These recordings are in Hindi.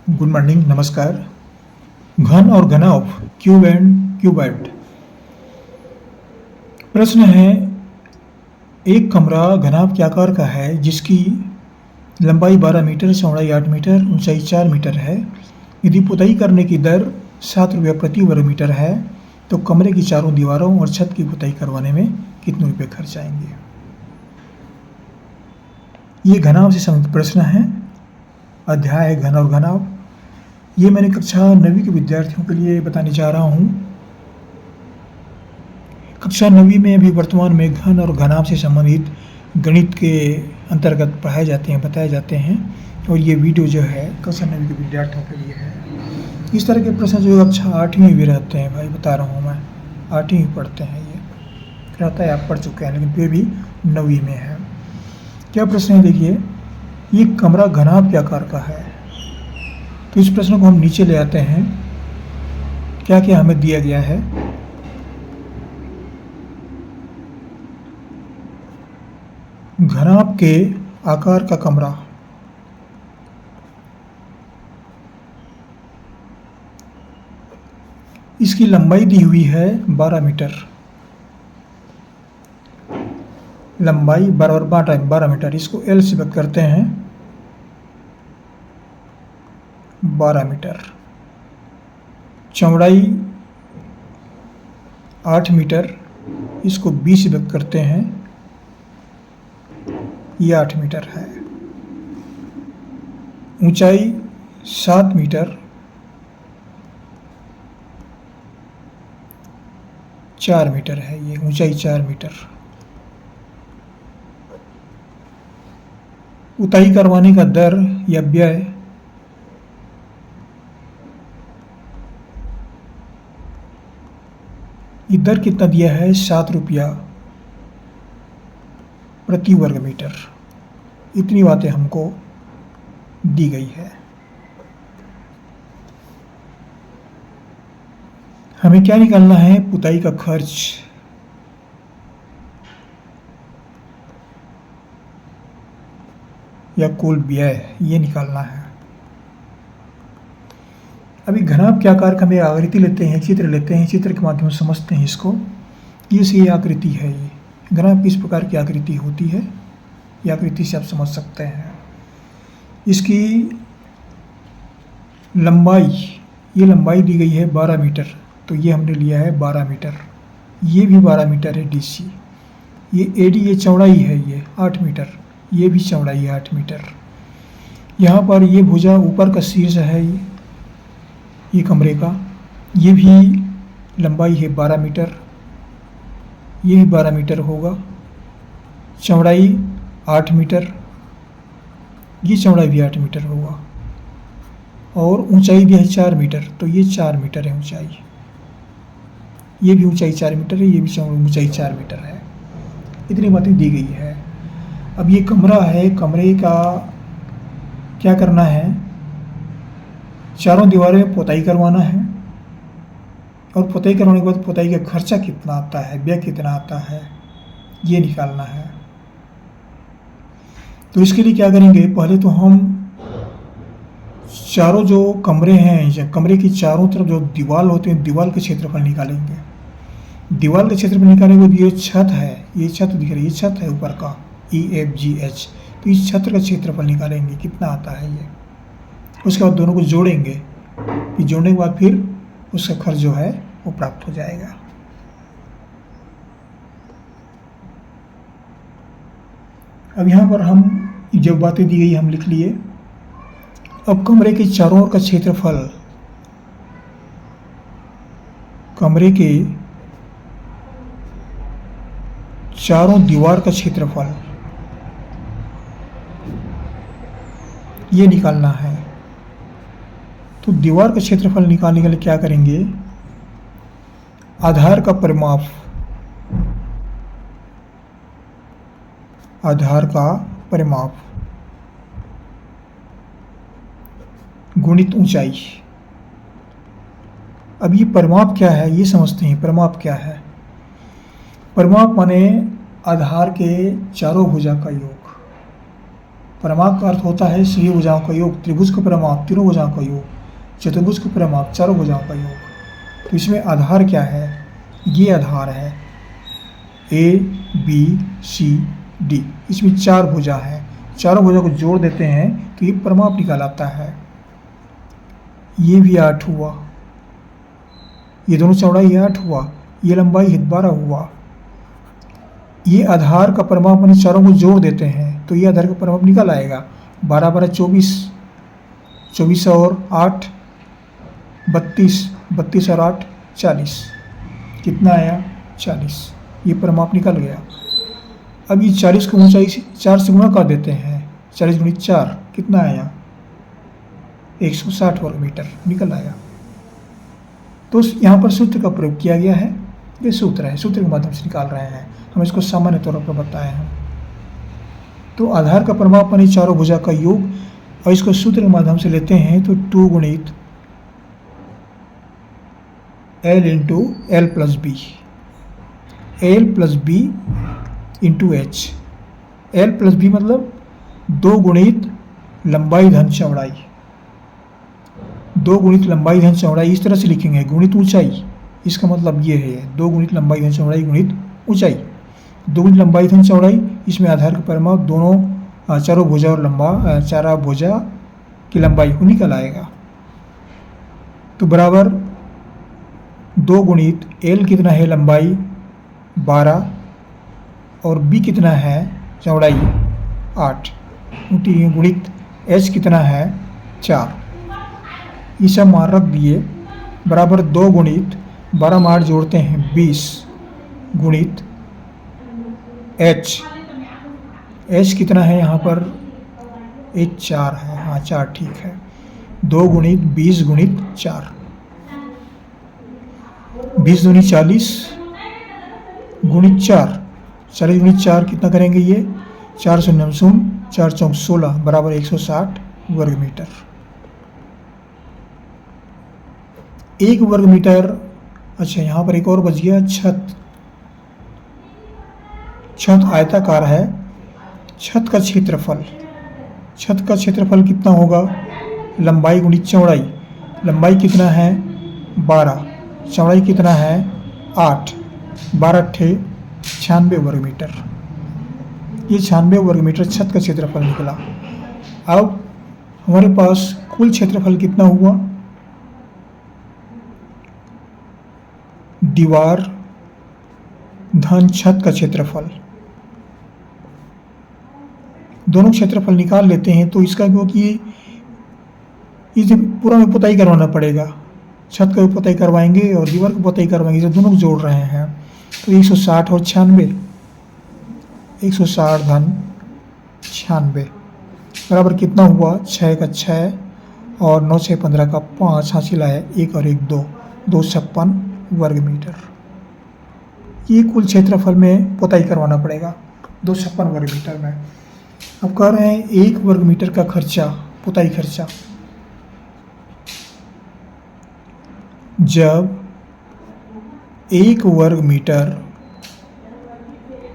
गुड मॉर्निंग, नमस्कार। घन और घनाभ, क्यूब एंड क्यूबॉइड। प्रश्न है, एक कमरा घनाभ के आकार का है जिसकी लंबाई 12 मीटर, चौड़ाई 8 मीटर, ऊंचाई 4 मीटर है। यदि पुताई करने की दर 7 रुपये प्रति वर्ग मीटर है तो कमरे की चारों दीवारों और छत की पुताई करवाने में कितने रुपये खर्च आएंगे। ये घनाभ से संबंधित प्रश्न है। अध्याय है घन और घनाभ। ये मैंने कक्षा 9वीं के विद्यार्थियों के लिए बताने जा रहा हूँ। कक्षा 9वीं में अभी वर्तमान में घन और घनाभ से संबंधित गणित के अंतर्गत पढ़ाए जाते हैं, बताए जाते हैं, और ये वीडियो जो है कक्षा 9वीं के विद्यार्थियों के लिए है। इस तरह के प्रश्न जो कक्षा 8वीं में भी रहते हैं, भाई बता रहा हूँ मैं, 8वीं में पढ़ते हैं। ये रहता है, आप पढ़ चुके हैं, लेकिन फिर भी 9वीं में है। क्या प्रश्न है, देखिए। ये कमरा घनाभ के आकार का है, तो इस प्रश्न को हम नीचे ले आते हैं। क्या क्या हमें दिया गया है। घनाभ के आकार का कमरा, इसकी लंबाई दी हुई है 12 मीटर। लंबाई बराबर 12 मीटर, इसको एल से व्यक्त करते हैं 12 मीटर। चौड़ाई 8 मीटर, इसको बी से व्यक्त करते हैं, ये 8 मीटर है। ऊंचाई 7 मीटर, 4 मीटर है, ये ऊंचाई 4 मीटर। पुताई करवाने का दर या व्यय ये दर कितना दिया है, 7 रुपया प्रति वर्ग मीटर। इतनी बातें हमको दी गई है। हमें क्या निकालना है, पुताई का खर्च। या कुल व्यय, ये निकालना है। अभी घनाभ के आकार का हम आकृति लेते हैं, चित्र लेते हैं, चित्र के माध्यम से समझते हैं इसको। ये आकृति है। ये घनाभ किस प्रकार की आकृति होती है, ये आकृति से आप समझ सकते हैं। इसकी लंबाई, ये लंबाई दी गई है 12 मीटर, तो ये हमने लिया है 12 मीटर। ये भी 12 मीटर है, डीसी। ये एडी, ये चौड़ाई है, ये 8 मीटर। ये भी चौड़ाई है 8 मीटर। यहाँ पर ये भुजा ऊपर का शीर्ष है, ये कमरे का, ये भी लंबाई है 12 मीटर। ये भी 12 मीटर होगा। चौड़ाई 8 मीटर, ये चौड़ाई भी 8 मीटर होगा। और ऊंचाई भी है 4 मीटर, तो ये 4 मीटर है ऊंचाई। ये भी ऊंचाई 4 मीटर है, ये भी ऊंचाई 4 मीटर है। इतनी बातें दी गई है। अब ये कमरा है, कमरे का क्या करना है, चारों दीवारों में पुताई करवाना है। और पुताई करवाने के बाद पुताई का खर्चा कितना आता है, व्यय कितना आता है, ये निकालना है। तो इसके लिए क्या करेंगे, पहले तो हम चारों जो कमरे हैं, कमरे की चारों तरफ जो दीवार होते हैं, दीवार के क्षेत्रफल निकालेंगे। दीवार के क्षेत्रफल निकालेंगे तो ये छत है, ये छत दिख रही है, ये छत है ऊपर का, EFGH। तो इस छत का क्षेत्रफल निकालेंगे, कितना आता है ये। उसके बाद दोनों को जोड़ेंगे, फिर जोड़ने के बाद फिर उसका खर्च जो है वो प्राप्त हो जाएगा। अब यहाँ पर हम जो बातें दी गई हम लिख लिए। अब कमरे के चारों ओर का क्षेत्रफल, कमरे के चारों दीवार का क्षेत्रफल, ये निकालना है। तो दीवार का क्षेत्रफल निकालने के लिए क्या करेंगे, आधार का परिमाप, आधार का परिमाप गुणित ऊंचाई। अब ये परिमाप क्या है, ये समझते हैं। परिमाप क्या है, परिमाप माने आधार के चारों भुजा का योग। परिमाप का अर्थ होता है सभी भुजाओं का योग। त्रिभुज का परिमाप तीनों भुजाओं का योग, चतुर्भुज का परिमाप चारों भुजाओं का योग। तो इसमें आधार क्या है? ये आधार है ए बी सी डी। इसमें 4 भुजा है, चारों भुजा को जोड़ देते हैं तो ये परिमाप निकाल आता है। ये भी 8 हुआ, ये दोनों चौड़ाई 8 हुआ, ये लंबाई 12 हुआ। ये आधार का परिमाप मैंने चारों को जोड़ देते हैं तो ये आधार का परिमाप निकल आएगा। 12 12 24, 24 और 8 32, 32 और 8 40। कितना आया? 40। ये परिमाप निकल गया। अब ये 40 को ऊंचाई से 4 से गुणा कर देते हैं। 40 गुणित 4 कितना आया? 160 वर्ग मीटर निकल आया। तो यहाँ पर सूत्र का प्रयोग किया गया है। ये सूत्र है, सूत्र के माध्यम से निकाल रहे हैं हम, इसको सामान्य तौर पर बताए हैं। तो आधार का परिमाप माने चारों भुजा का योग, और इसको सूत्र के माध्यम से लेते हैं तो 2 गुणित L इंटू L प्लस बी, L प्लस बी इंटू H। L प्लस बी मतलब 2 गुणित लंबाई धन चौड़ाई, 2 गुणित लंबाई धन चौड़ाई। इस तरह से लिखेंगे गुणित ऊंचाई। इसका मतलब ये है 2 गुणित लंबाई धन चौड़ाई गुणित ऊंचाई। 2 गुणित लंबाई धन चौड़ाई, इसमें आधार का परिमाप दोनों चारों भुजा और चारा भुजा की लंबाई को निकल आएगा। तो बराबर 2 गुणित L कितना है? लंबाई 12 और B कितना है? चौड़ाई 8 गुणित H कितना है? 4। ये सब मान रख दिए। बराबर 2 गुणित 12 में 8 जोड़ते हैं 20 गुणित H कितना है यहाँ पर? H 4 है। हाँ 4 ठीक है। 2 गुणित 20 गुणित 4, 20 दूनी 40 गुणित 4, 40 गुणित 4 कितना करेंगे? ये 4 शून्य 4 चौक 16 बराबर 160 वर्ग मीटर। 1 वर्ग मीटर। अच्छा यहाँ पर एक और बच गया, छत। छत आयताकार है। छत का क्षेत्रफल, छत का क्षेत्रफल कितना होगा? लंबाई गुणित चौड़ाई। लंबाई कितना है? 12, चौड़ाई कितना है? 8, 12 अट्ठे 96 वर्ग मीटर। ये 96 वर्ग मीटर छत का क्षेत्रफल निकला। अब हमारे पास कुल क्षेत्रफल कितना हुआ? दीवार धन छत का क्षेत्रफल, दोनों क्षेत्रफल निकाल लेते हैं। तो इसका क्योंकि इसे पूरा में पुताई करवाना पड़ेगा, छत का भी पुताई करवाएंगे और दीवार की पुताई करवाएंगे, इसे दोनों को जोड़ रहे हैं। तो 160 और 96, 160 धन 96 बराबर कितना हुआ? 6 का 6 और 9 6 15 का 5, हासिल आया 1 और 1 2, 256 वर्ग मीटर। ये कुल क्षेत्रफल में पुताई करवाना पड़ेगा 256 वर्ग मीटर में। अब कह रहे हैं 1 वर्ग मीटर का खर्चा, पुताई खर्चा। जब 1 वर्ग मीटर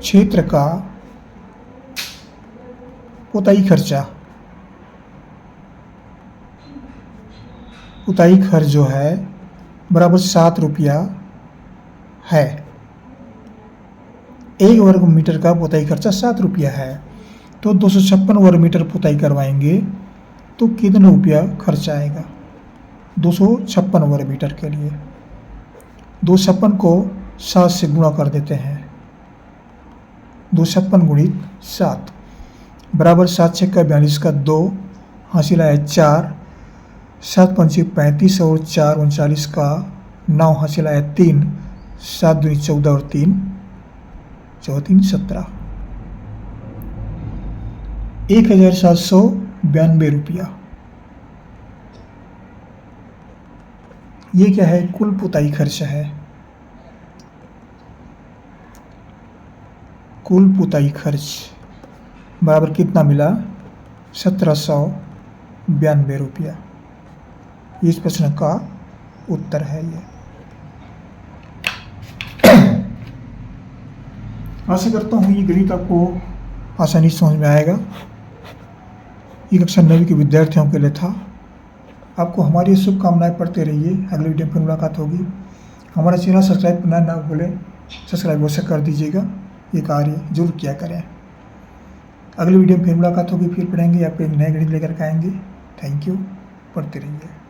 क्षेत्र का पुताई खर्चा, पुताई खर्च जो है बराबर 7 रुपया है। 1 वर्ग मीटर का पुताई खर्चा 7 रुपया है। तो 256 वर्ग मीटर पुताई करवाएंगे तो कितना रुपया खर्चा आएगा? 256 वर्ग मीटर के लिए 256 को 7 से गुणा कर देते हैं। 256 गुणित 7 बराबर 7 6 का 42 का 2, हासिल आया 4, 7 5 35 और 4 39 का 9, हासिल आया 3, 7 दूनी 14 और 3 14 17, 1792 रुपया। ये क्या है? कुल पुताई खर्च है। कुल पुताई खर्च बराबर कितना मिला? 1792 रुपया। इस प्रश्न का उत्तर है ये। आशा करता हूँ ये गणित आपको आसानी से समझ में आएगा। ये कक्षा 9वीं के विद्यार्थियों के लिए था। आपको हमारी शुभकामनाएं, पढ़ते रहिए। अगली वीडियो में फिर मुलाकात होगी। हमारा चैनल सब्सक्राइब करना ना भूलें, सब्सक्राइब अवश्य कर दीजिएगा। ये कार्य जरूर किया करें। अगली वीडियो में फिर मुलाकात होगी, फिर पढ़ेंगे, आपको एक नए गणित लेकर के आएंगे। थैंक यू, पढ़ते रहिए।